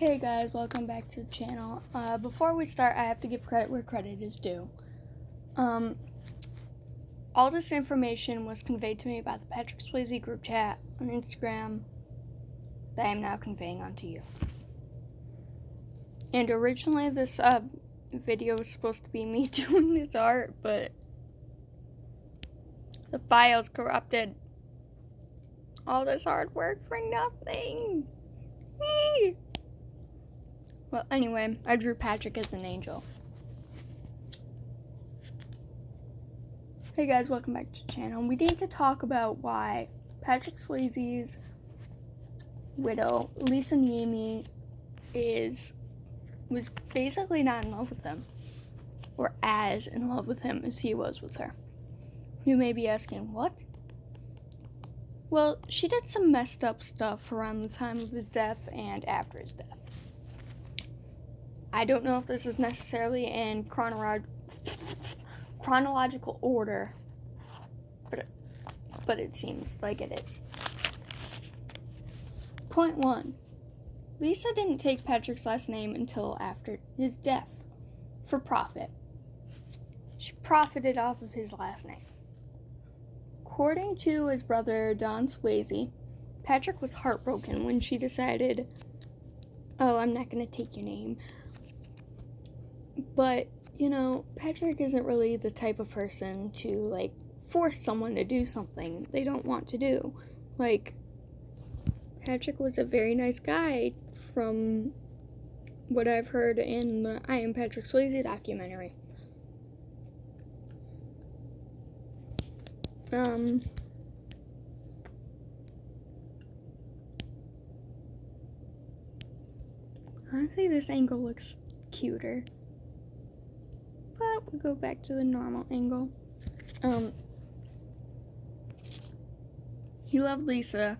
Hey guys, welcome back to the channel. Before we start, I have to give credit where credit is due. All this information was conveyed to me by the Patrick Swayze group chat on Instagram that I am now conveying onto you. And originally this video was supposed to be me doing this art, but the files corrupted. All this hard work for nothing. Yay! Well, anyway, I drew Patrick as an angel. Hey guys, welcome back to the channel. We need to talk about why Patrick Swayze's widow, Lisa Niemi, was basically not in love with him, or as in love with him as he was with her. You may be asking, what? Well, she did some messed up stuff around the time of his death and after his death. I don't know if this is necessarily in chronological order, but it seems like it is. Point 1. Lisa didn't take Patrick's last name until after his death, for profit. She profited off of his last name. According to his brother, Don Swayze, Patrick was heartbroken when she decided, oh, I'm not going to take your name. But, Patrick isn't really the type of person to, force someone to do something they don't want to do. Patrick was a very nice guy from what I've heard in the I Am Patrick Swayze documentary. Honestly, this angle looks cuter. But we'll go back to the normal angle. He loved Lisa,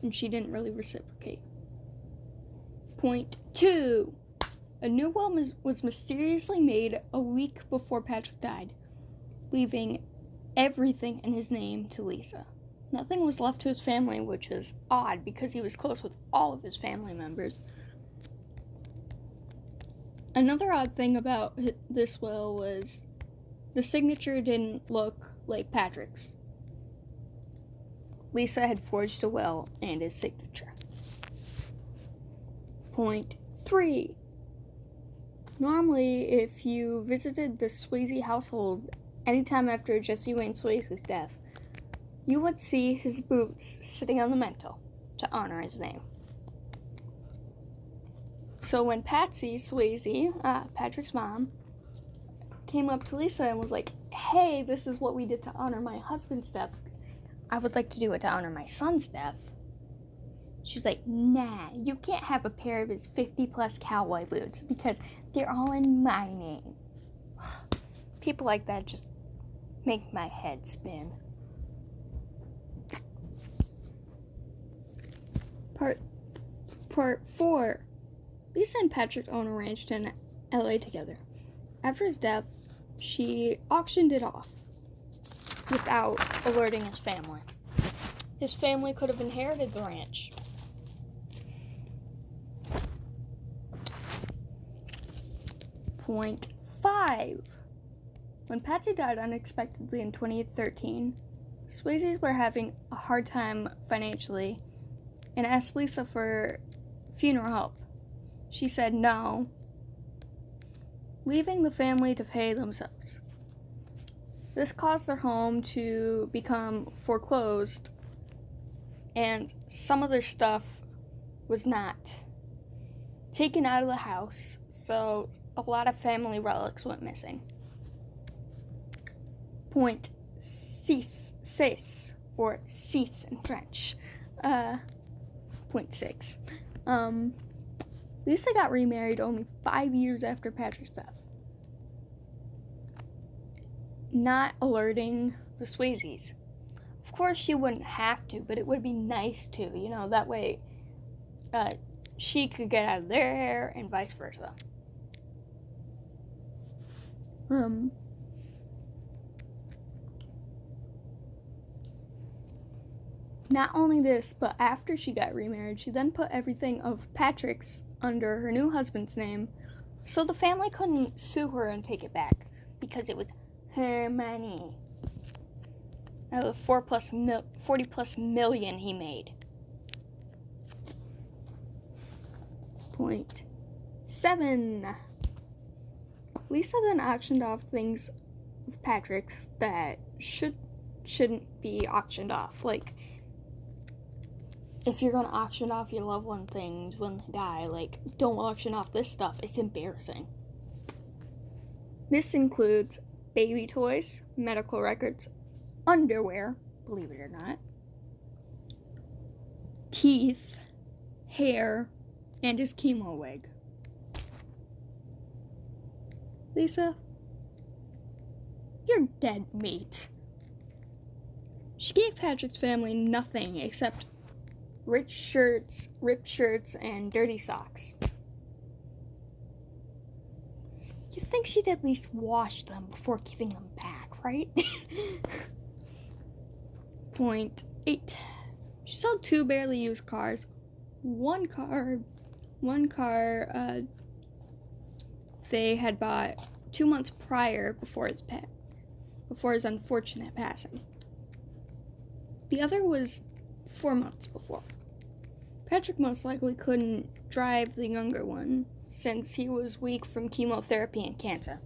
and she didn't really reciprocate. Point 2. A new will was mysteriously made a week before Patrick died, leaving everything in his name to Lisa. Nothing was left to his family, which is odd because he was close with all of his family members. Another odd thing about this will was the signature didn't look like Patrick's. Lisa had forged a will and his signature. Point 3. Normally, if you visited the Swayze household anytime after Jesse Wayne Swayze's death, you would see his boots sitting on the mantel to honor his name. So when Patsy Swayze, Patrick's mom, came up to Lisa and was like, hey, this is what we did to honor my husband's death. I would like to do it to honor my son's death. She's like, nah, you can't have a pair of his 50-plus cowboy boots because they're all in my name. People like that just make my head spin. Part 4. Lisa and Patrick own a ranch in LA together. After his death, she auctioned it off without alerting his family. His family could have inherited the ranch. Point 5. When Patsy died unexpectedly in 2013, Swayzes were having a hard time financially and asked Lisa for funeral help. She said no, leaving the family to pay themselves. This caused their home to become foreclosed, and some of their stuff was not taken out of the house, so a lot of family relics went missing. Point 6, or 6 in French. Point 6. Lisa got remarried only 5 years after Patrick's death. Not alerting the Swayzes. Of course, she wouldn't have to, but it would be nice to, that way she could get out of their hair and vice versa. Not only this, but after she got remarried, she then put everything of Patrick's under her new husband's name, so the family couldn't sue her and take it back, because it was her money. That was 40 plus million he made. Point 7. Lisa then auctioned off things of Patrick's that shouldn't be auctioned off. Like, if you're gonna auction off your loved one things when they die, like, don't auction off this stuff. It's embarrassing. This includes baby toys, medical records, underwear, believe it or not, teeth, hair, and his chemo wig. Lisa, you're dead meat. She gave Patrick's family nothing except ripped shirts, and dirty socks. You think she'd at least wash them before giving them back, right? Point 8. She sold 2 barely used cars. One car they had bought 2 months prior before his unfortunate passing. The other was 4 months before. Patrick most likely couldn't drive the younger one since he was weak from chemotherapy and cancer.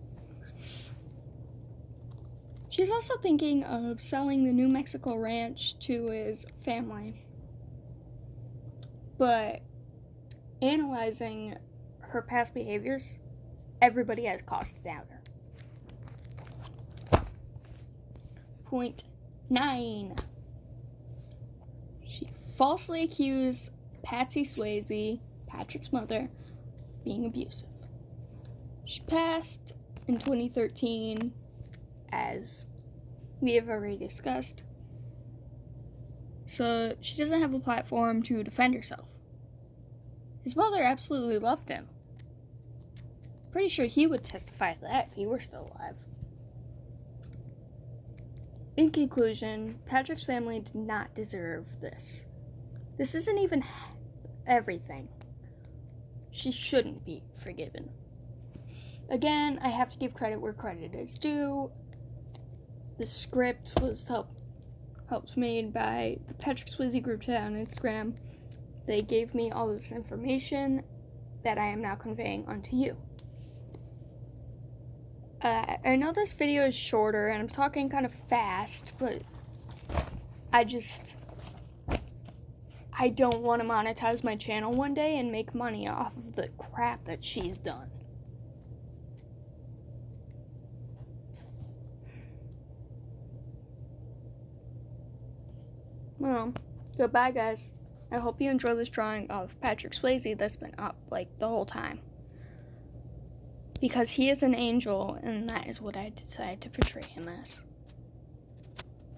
She's also thinking of selling the New Mexico ranch to his family. But analyzing her past behaviors, everybody has cause to doubt her. Point 9. She falsely accused Patsy Swayze, Patrick's mother, of being abusive. She passed in 2013, as we have already discussed, so she doesn't have a platform to defend herself. His mother absolutely loved him. Pretty sure he would testify to that if he were still alive. In conclusion, Patrick's family did not deserve this. This isn't even everything. She shouldn't be forgiven. Again, I have to give credit where credit is due. The script was helped made by the Patrick Swayze group chat on Instagram. They gave me all this information that I am now conveying onto you. I know this video is shorter and I'm talking kind of fast, but I don't want to monetize my channel one day and make money off of the crap that she's done. Well, goodbye guys. I hope you enjoy this drawing of Patrick Swayze that's been up like the whole time. Because he is an angel, and that is what I decided to portray him as.